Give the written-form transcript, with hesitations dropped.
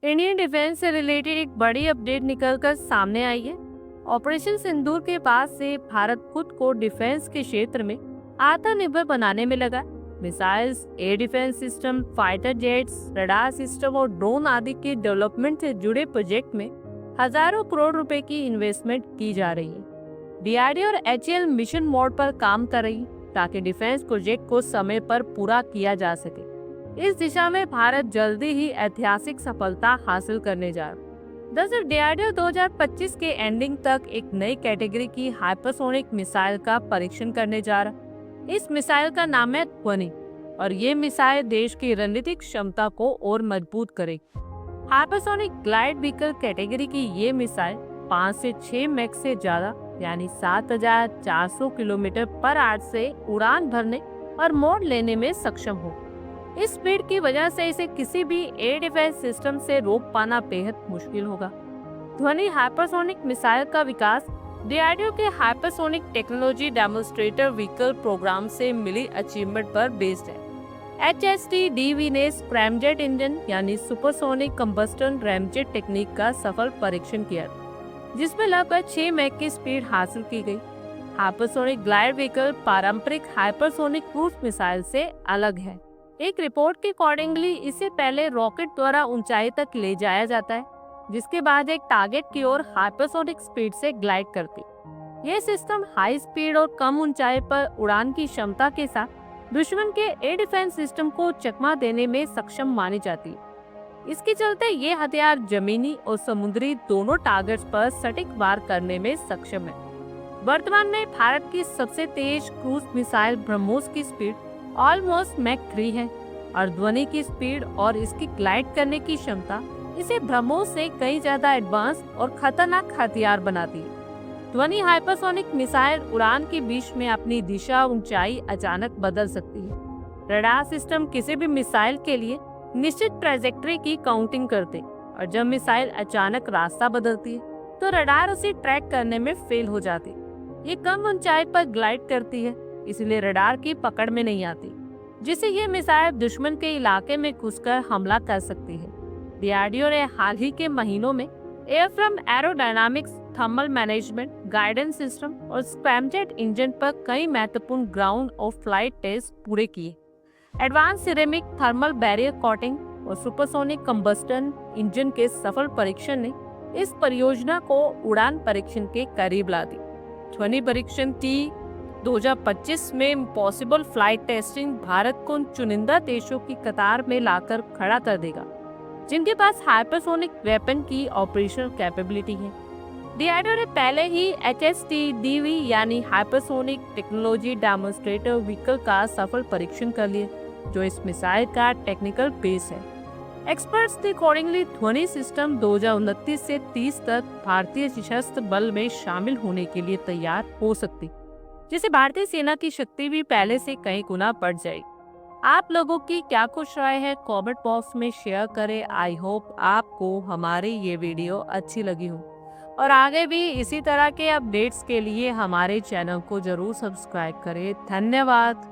Indian defence से related एक बड़ी अपडेट निकलकर सामने आई है। ऑपरेशन सिंदूर के बाद से भारत खुद को डिफेंस के क्षेत्र में आत्मनिर्भर बनाने में लगा है। Missiles, air defence system, fighter jets, radar system और ड्रोन आदि के डेवलपमेंट से जुड़े प्रोजेक्ट में हजारों करोड़ रुपए की इन्वेस्टमेंट की जा रही है। डीआरडीओ और एचएएल मिशन मोड पर काम कर रही ताकि डिफेंस प्रोजेक्ट को समय पर पूरा किया जा सके। इस दिशा में भारत जल्दी ही ऐतिहासिक सफलता हासिल करने जा रहा है। दरअसल डीआरडीओ 2025 के एंडिंग तक एक नई कैटेगरी की हाइपरसोनिक मिसाइल का परीक्षण करने जा रहा है। इस मिसाइल का नाम है ध्वनि और ये मिसाइल देश की रणनीतिक क्षमता को और मजबूत करेगी। हाइपरसोनिक ग्लाइड व्हीकल कैटेगरी की ये मिसाइल 5 से 6 मैक से ज्यादा यानी 7,400 किलोमीटर पर आवर से उड़ान भरने और मोड़ लेने में सक्षम हो। इस स्पीड की वजह से इसे किसी भी एयर डिफेंस सिस्टम से रोक पाना बेहद मुश्किल होगा। ध्वनि हाइपरसोनिक मिसाइल का विकास डीआरडीओ के hypersonic technology demonstrator vehicle programme से मिली अचीवमेंट पर बेस्ड है। HST-DV ने स्क्रैमजेट इंजन यानी सुपरसोनिक कंबस्टन रैमजेट टेक्निक का सफल परीक्षण किया, जिसमें लगभग 6 मैक की स्पीड हासिल की गई। हाइपरसोनिक ग्लाइड व्हीकल पारंपरिक हाइपरसोनिक क्रूज मिसाइल से अलग है। एक रिपोर्ट के अकॉर्डिंगली इसे पहले रॉकेट द्वारा ऊंचाई तक ले जाया जाता है, जिसके बाद एक टारगेट की ओर हाइपरसोनिक स्पीड से ग्लाइड करती। यह सिस्टम हाई स्पीड और कम ऊंचाई पर उड़ान की क्षमता के साथ दुश्मन के एयर डिफेंस सिस्टम को चकमा देने में सक्षम मानी जाती है। इसके चलते ये हथियार जमीनी और समुद्री दोनों टारगेट्स पर सटीक वार करने में सक्षम है। वर्तमान में भारत की सबसे तेज क्रूज मिसाइल ब्रह्मोस की स्पीड ऑलमोस्ट मैक 3 है और ध्वनि की स्पीड और इसकी ग्लाइड करने की क्षमता इसे ब्रह्मोस से कई ज्यादा एडवांस और खतरनाक हथियार बनाती है। ध्वनि हाइपरसोनिक मिसाइल उड़ान के बीच में अपनी दिशा ऊंचाई अचानक बदल सकती है। रडार सिस्टम किसी भी मिसाइल के लिए निश्चित ट्रैजेक्टरी की काउंटिंग करते और जब मिसाइल अचानक रास्ता बदलती है तो रडार उसे ट्रैक करने में फेल हो जाती। ये कम ऊंचाई पर ग्लाइड करती है, इसलिए रडार की पकड़ में नहीं आती, जिससे ये मिसाइल दुश्मन के इलाके में घुसकर हमला कर सकती है। डीआरडीओ ने हाल ही के महीनों में airframe aerodynamics, thermal management, guidance system और स्क्रैमजेट इंजन पर कई महत्वपूर्ण ग्राउंड और फ्लाइट टेस्ट पूरे किए। Advance ceramic thermal barrier coating और सुपरसोनिक कंबस्टन इंजन के सफल परीक्षण ने इस परियोजना को उड़ान परीक्षण के करीब ला दी। ध्वनि परीक्षण की 2025 में पॉसिबल फ्लाइट टेस्टिंग भारत को उन चुनिंदा देशों की कतार में लाकर खड़ा कर देगा जिनके पास हाइपरसोनिक वेपन की ऑपरेशनल कैपेबिलिटी है। डीआरडीओ ने पहले ही HST-DV यानी हाइपरसोनिक टेक्नोलॉजी डेमोन्स्ट्रेटर व्हीकल का सफल परीक्षण कर लिया, जो इस मिसाइल का टेक्निकल बेस है। एक्सपर्ट्स के अकॉर्डिंगली ध्वनि सिस्टम 2029 से 30 तक भारतीय सशस्त्र बल में शामिल होने के लिए तैयार हो सकती, जिससे भारतीय सेना की शक्ति भी पहले से कई गुना बढ़ जाएगी। आप लोगों की क्या कुछ राय है कमेंट बॉक्स में शेयर करें। आई होप आपको हमारी ये वीडियो अच्छी लगी हो और आगे भी इसी तरह के अपडेट्स के लिए हमारे चैनल को जरूर सब्सक्राइब करें। धन्यवाद।